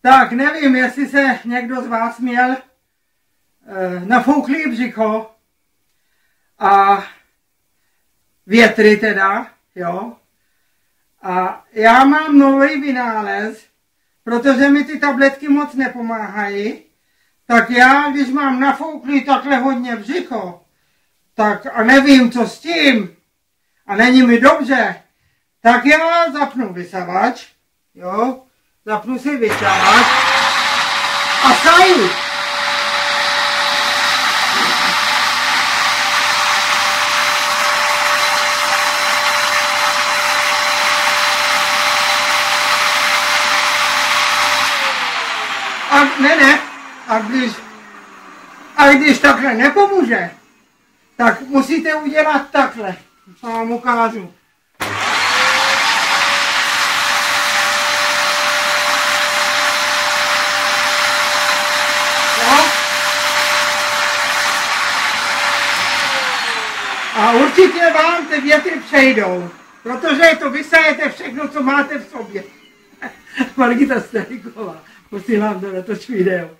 Tak nevím, jestli se někdo z vás měl nafouklý břicho a větry teda, jo. A já mám nový vynález, protože mi ty tabletky moc nepomáhají, tak já, když mám nafouklý takhle hodně břicho, tak a nevím, co s tím, a není mi dobře, tak já zapnu vysavač, jo, zapnu si vysavač a saju. A když takhle nepomůže, tak musíte udělat takhle. Vám ukážu. No. A určitě vám ty větry přejdou, protože to vysajete všechno, co máte v sobě. Margita Stejková, posílám to natoč video.